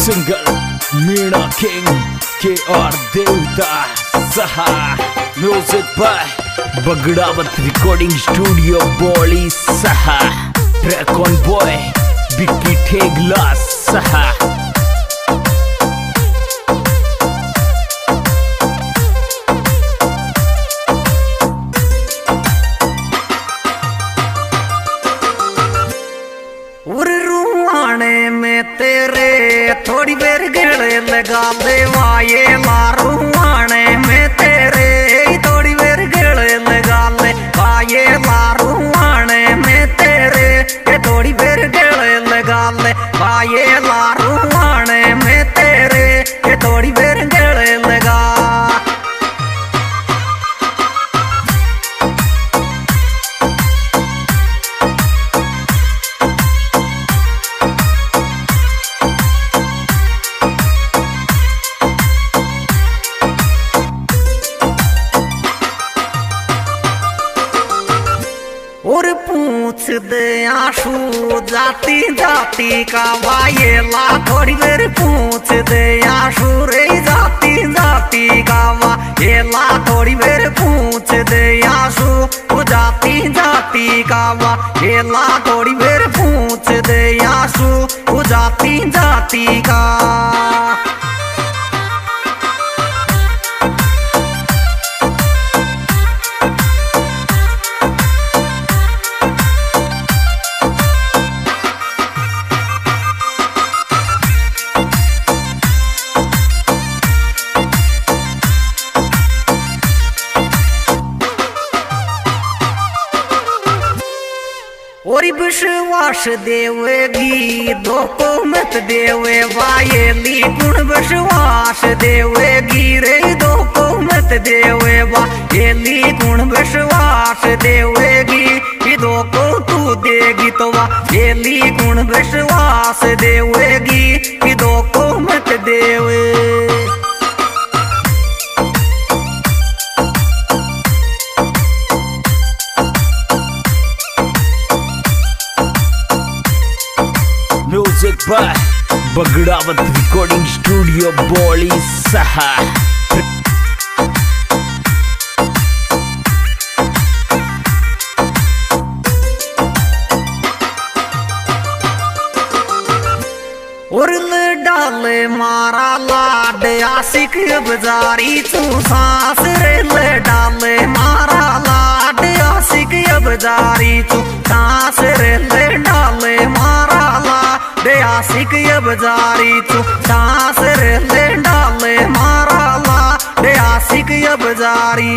Single Meena king के और देवता सहा music by Bagdawat recording studio बोली सहा ट्रैक ऑन बॉय बिक्की ठेगला सहा तेरे थोड़ी देर गले लगा दे वाये लारूआने में तेरे थोड़ी देर गले लगा ले वाये लारूआने में तेरे थोड़ी देर गले लगा ले वाये लारूआने में तेरे थोड़ी देर गले लगा और पूछ दे आंसू जाती जाती का वायेला थोड़ी देर पूछ दे आंसू रे जाती जाती का वायेला थोड़ी देर पूछ दे आंसू जाती जाती का वायेला थोड़ी देर पूछ दे आंसू जाती जाती का और विश्वास देवेगी दो को मत देवे वायेली गुण विश्वास देवेगी रे दो को मत देवे वायेली गुण विश्वास देवेगी दो को तू देगी तो वायेली गुण विश्वास देवेगी दो को मत देवे music by Bagdawat recording studio बोली सहा और डाले मारा लाड आशिक बजारी तू सांस रे डाले मारा लाड आशिक बजारी तू सांस रे डाले मारा लाड आशिक बजारी तू सांस रे डाले मारा लाड आशिक बजारी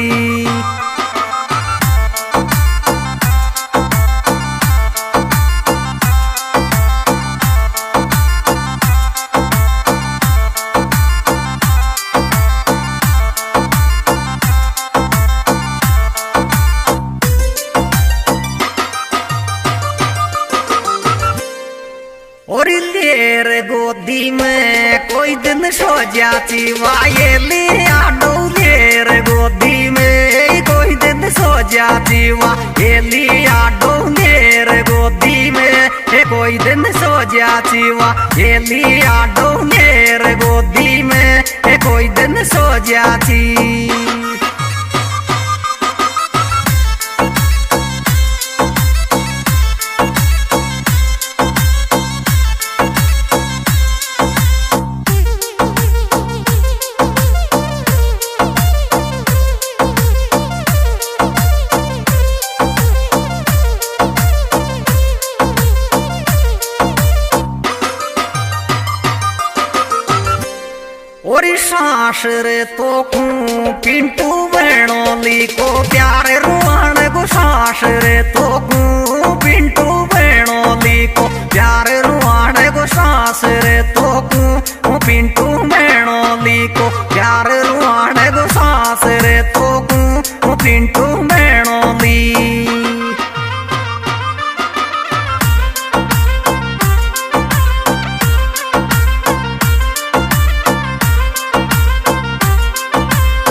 और लेर गोदी में कोई दिन सो जाती वायेली आडो लेर गोदी में कोई दिन सो जाती वायेली आडो लेर गोदी में कोई दिन सो जाती वायेली आडो लेर गोदी में कोई दिन सो जाती और सांस रे तो कूं पिंटू बेणोली को प्यारे रुआण को सांस रे तो कूं पिंटू बेणोली को प्यारे रुआण को सांस रे तो कूं पिंटू बेणोली को प्यारे रुआण को सांस रे तो कूं Pintu Benoli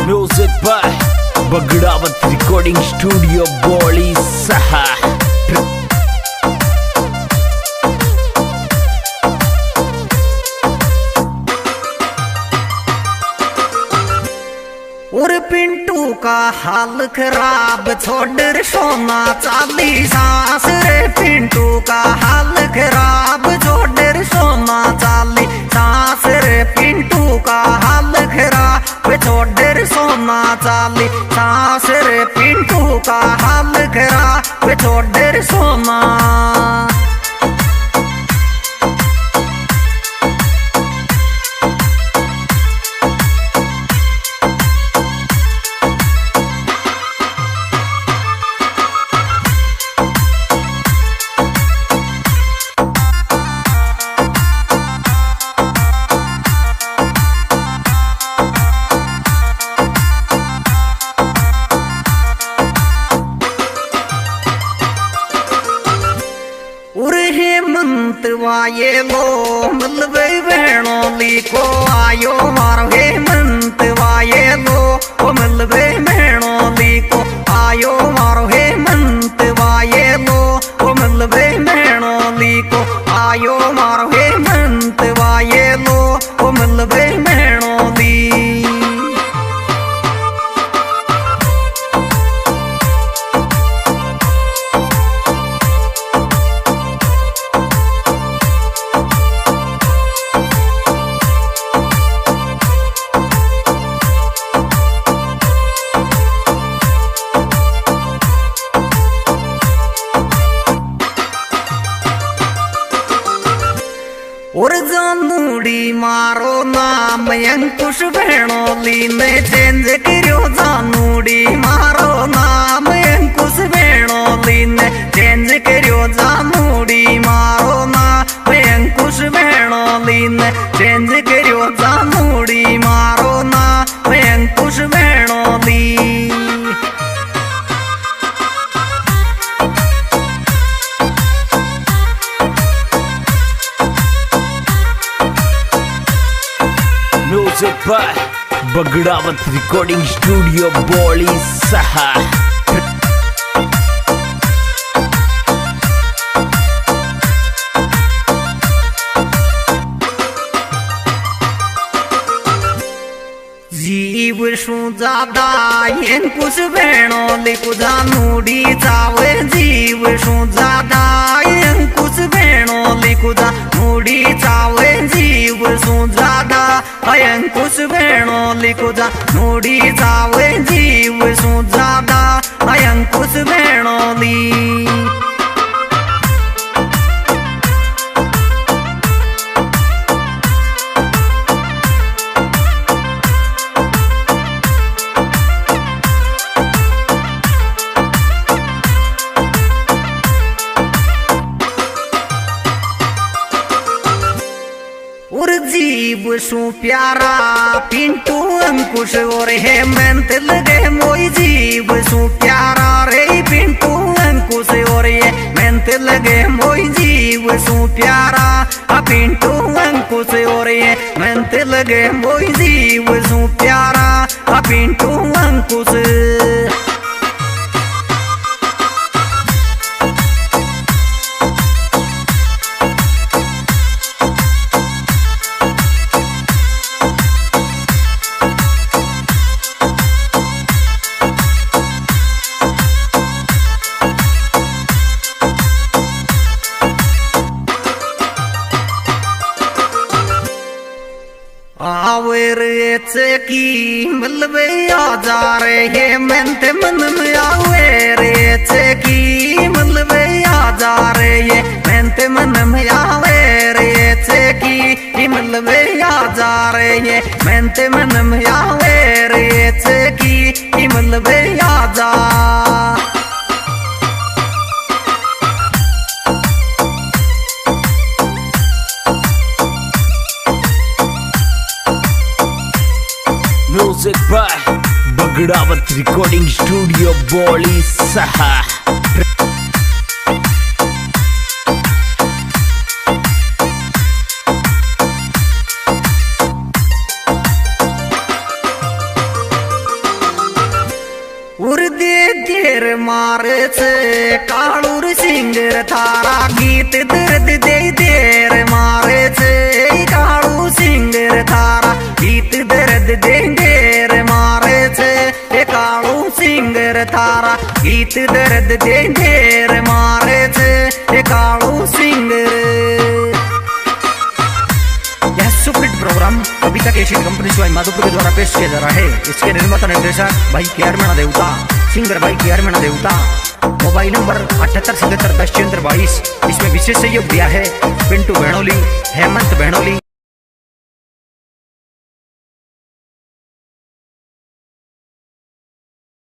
music by Bagdawat recording studio बोली सहा का हाल खराब छोड़ रे सोना चाली सास रे पिंटू का हाल खराब छोड़ रे सोना चाली सास रे पिंटू का हाल खराब छोड़ रे सोना चाली सास रे पिंटू का हाल खराब छोड़ रे सोना। हेमंत वाये लो मलबे भेणोली को आयो मारो हेमंत वाये लो मलबे भेणोली को आयो मारो हेमंत वाये लो मलबे भेणोली को आयो मारो हेमंत वाये लो मलबे भेणोली। और जानूड़ी मारो नाम अंकुश भेणोली ने चेंज करो जानूड़ी मारो नाम अंकुश भेणोली ने चेंज करो जानूड़ी मारो नाम अंकुश भेणोली ने चेंज करो जानूड़ी मारो नाम Ankush Bhenoli. Music by Bagdawat recording studio बॉली सहा। जीव शू ज्यादा अंकुश भेणोली को जानूड़ी चावे जीव शू ज्यादा अंकुश भेणोली को जानूड़ी चावे जीव शू ज्यादा अंकुश भेणोली को जानूड़ी चावे जीव शू ज्यादा अंकुश भेणोली। और जीव सु प्यारा पिंटू अंकुश और हेमंत लगे मोई जीव सु प्यारा रे पिंटू अंकुश और हेमंत लगे मोई जीव सु प्यारा पिंटू अंकुश और हेमंत लगे मोई जीव सु प्यारा पिंटू अंकुश। आवेर की मलबे आ जा रहे हेमंत मन में आवेर की मलबे आ जा रहे हेमंत मन में आवेर की मलबे आ जा रहे हेमंत मन में आवेर की मलबे आ जा। Music by Bagdawat recording studio बॉली सहा। देर मारे से कालूर सिंगर थारा गीत दर्द दे देर मारे से कालू सिंगर थारा गीत दर्द दे देर मारे से कालू मारा गीत दर्द दे ढेर मारे थे ये कालू सिंह रे। यह सुपरहिट प्रोग्राम कविता केशिन कंपनी स्वाई माधोपुर के द्वारा पेश किया जा रहा है। इसके निर्माता निर्देशक भाई के आर मीणा देवता, सिंगर भाई के आर मीणा देवता। Mobile number 7877 10 22। इसमें विशेष सहयोग दिया है पिंटू बेणोली, हेमंत बेणोली।